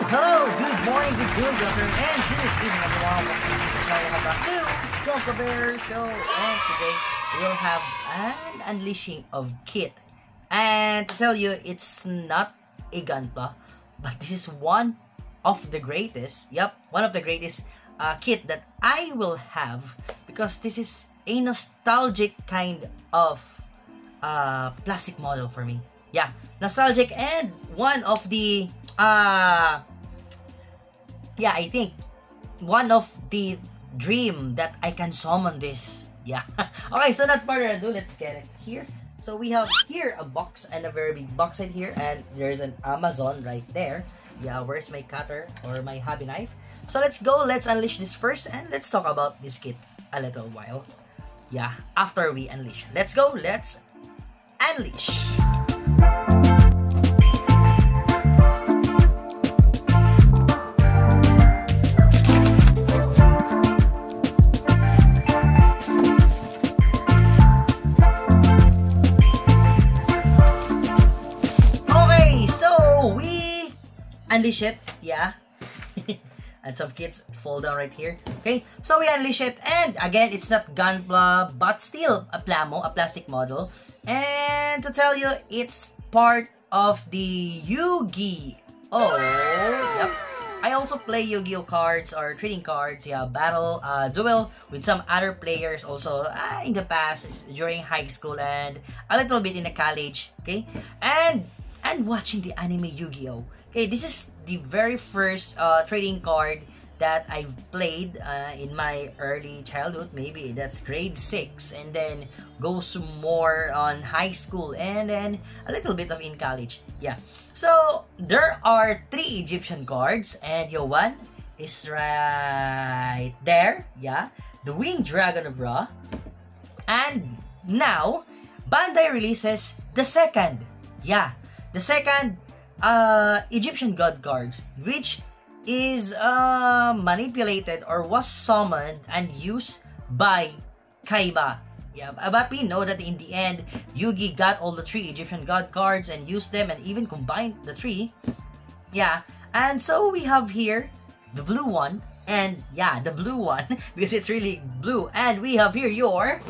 Hello, good morning, good afternoon, and good evening, everyone. Welcome back to Coco Bear Show. And today we'll have an unleashing of Kit. And to tell you, it's not a gunpla, but this is one of the greatest. Yep, one of the greatest kit that I will have because this is a nostalgic kind of plastic model for me. Yeah, nostalgic and one of the yeah, I think one of the dream that I can summon this. Yeah. Okay, so not further ado, let's get it here. So we have here a box and a very big box right here, and there's an Amazon right there. Yeah, where's my cutter or my hobby knife? So let's go, let's unleash this first, and let's talk about this kit a little while. Yeah, after we unleash. Let's go, let's unleash. Unleash it, yeah. And some kits fall down right here. Okay, so we unleash it, and again, it's not Gunpla, but still a Plamo, a plastic model. And to tell you, it's part of the Yu-Gi-Oh! Yep. I also play Yu-Gi-Oh cards or trading cards, yeah, battle, duel with some other players also in the past, during high school and a little bit in the college, okay? And watching the anime Yu-Gi-Oh! Okay, this is the very first trading card that I've played in my early childhood. Maybe that's grade 6, and then goes more on high school, and then a little bit of in college. Yeah. So there are 3 Egyptian cards, and your one is right there. Yeah, the Winged Dragon of Ra. And now Bandai releases the second. Yeah, the second Egyptian god cards, which is manipulated or was summoned and used by Kaiba. Yeah, but we know that in the end, Yugi got all the 3 Egyptian god cards and used them and even combined the 3. Yeah, and so we have here the blue one, and yeah, the blue one because it's really blue. And we have here your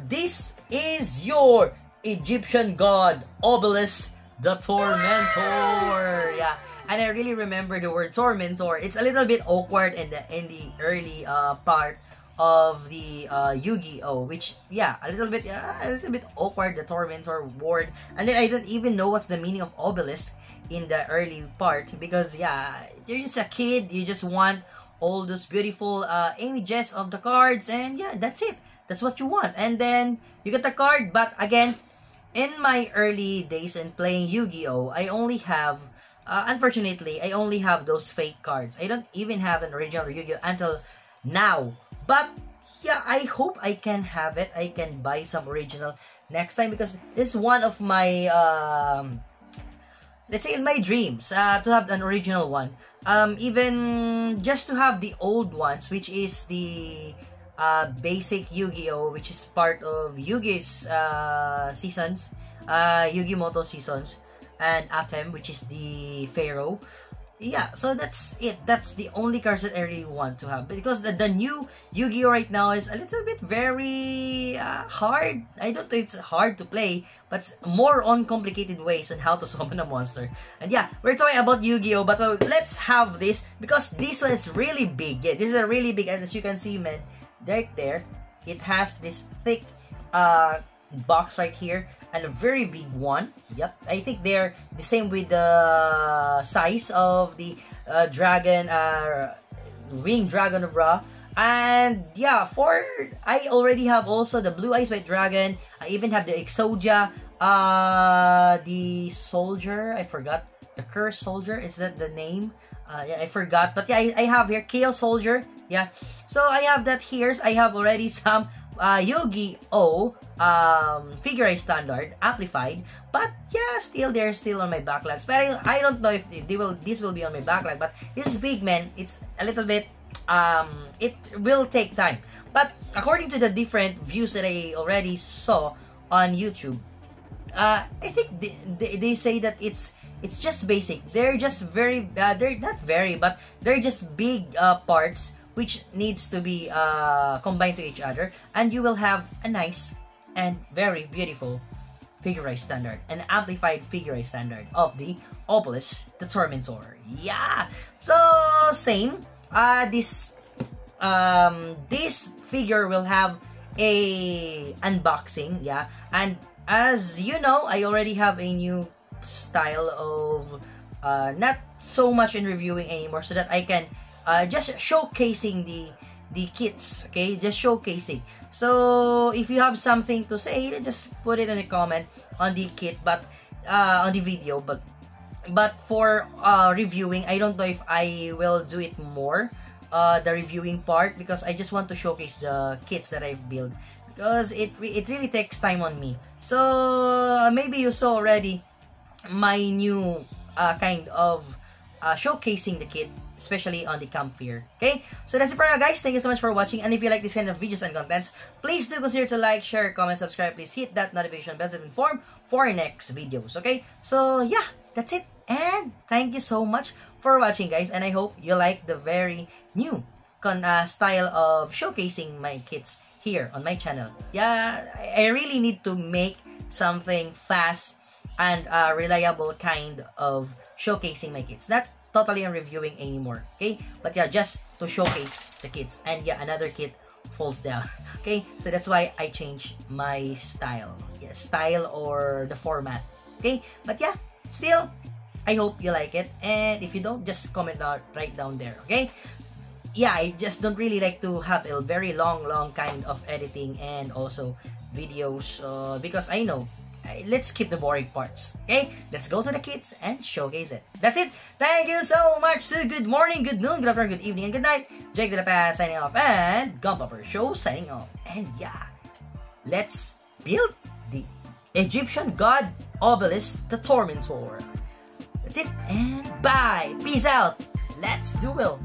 this is your Egyptian god Obelisk the Tormentor. Yeah, and I really remember the word Tormentor. It's a little bit awkward in the early part of the Yu-Gi-Oh, which yeah, a little bit awkward, the Tormentor word. And then I don't even know what's the meaning of Obelisk in the early part, because yeah, you're just a kid, you just want all those beautiful images of the cards, and yeah, that's it. That's what you want. And then you get the card, but again, in my early days in playing Yu-Gi-Oh, I only have, unfortunately, I only have those fake cards. I don't even have an original Yu-Gi-Oh until now. But yeah, I hope I can have it. I can buy some original next time, because this is one of my, let's say, in my dreams, to have an original one. Even just to have the old ones, which is the basic Yu-Gi-Oh, which is part of Yugi's seasons, Yu-Gi-Moto seasons, and Atem, which is the Pharaoh. Yeah, so that's it. That's the only cards that I really want to have, because the new Yu-Gi-Oh right now is a little bit very hard. I don't know if it's hard to play, but it's more on complicated ways on how to summon a monster. And yeah, we're talking about Yu-Gi-Oh, but let's have this, because this one is really big. Yeah, this is a really big, as you can see, man. Right there, it has this thick box right here, and a very big one. Yep, I think they're the same with the size of the dragon, Winged Dragon of Ra. And yeah, I already have also the Blue Eyes White Dragon. I even have the Exodia, the soldier. I forgot, the Cursed Soldier. Is that the name? Yeah, I forgot. But yeah, I have here Chaos Soldier. Yeah, so I have that here. I have already some Yu-Gi-Oh Figure Standard amplified, but yeah, they're still on my backlogs. But I don't know if this will be on my backlog. But this is big, man. It's a little bit it will take time. But according to the different views that I already saw on YouTube, I think they say that it's it's just basic. They're just very, they're not very, but they're just big parts which needs to be combined to each other, and you will have a nice and very beautiful figurized standard, an amplified figurized standard of the Obelisk, the Tormentor. Yeah! So, same. This figure will have a unboxing, yeah, and as you know, I already have a new style of not so much in reviewing anymore, so that I can just showcasing the kits, okay, just showcasing. So if you have something to say, just put it in a comment on the kit, but on the video, but for reviewing, I don't know if I will do it more, the reviewing part, because I just want to showcase the kits that I've built, because it really takes time on me. So maybe you saw already my new kind of showcasing the kit, especially on the campfire. Okay, so that's it for now, guys. Thank you so much for watching, and if you like this kind of videos and contents, please do consider to like, share, comment, subscribe. Please hit that notification bell to be informed for next videos. Okay, so yeah, that's it, and thank you so much for watching, guys, and I hope you like the very new style of showcasing my kits here on my channel. Yeah, I really need to make something fast and reliable kind of showcasing my kits, not totally on reviewing anymore, okay, but yeah, just to showcase the kits. And yeah, another kit falls down. Okay, so that's why I changed my style, yeah, style or the format. Okay, but yeah, still I hope you like it, and if you don't, just comment out right down there. Okay, yeah, I just don't really like to have a very long kind of editing and also videos, because I know, let's skip the boring parts. Okay, let's go to the kits and showcase it. That's it. Thank you so much. So good morning, good noon, good afternoon, good evening, and good night. Jake De La Paz signing off, and Gunpowder Show signing off. And yeah, let's build the Egyptian god Obelisk, the Tormentor. That's it, and bye. Peace out. Let's duel.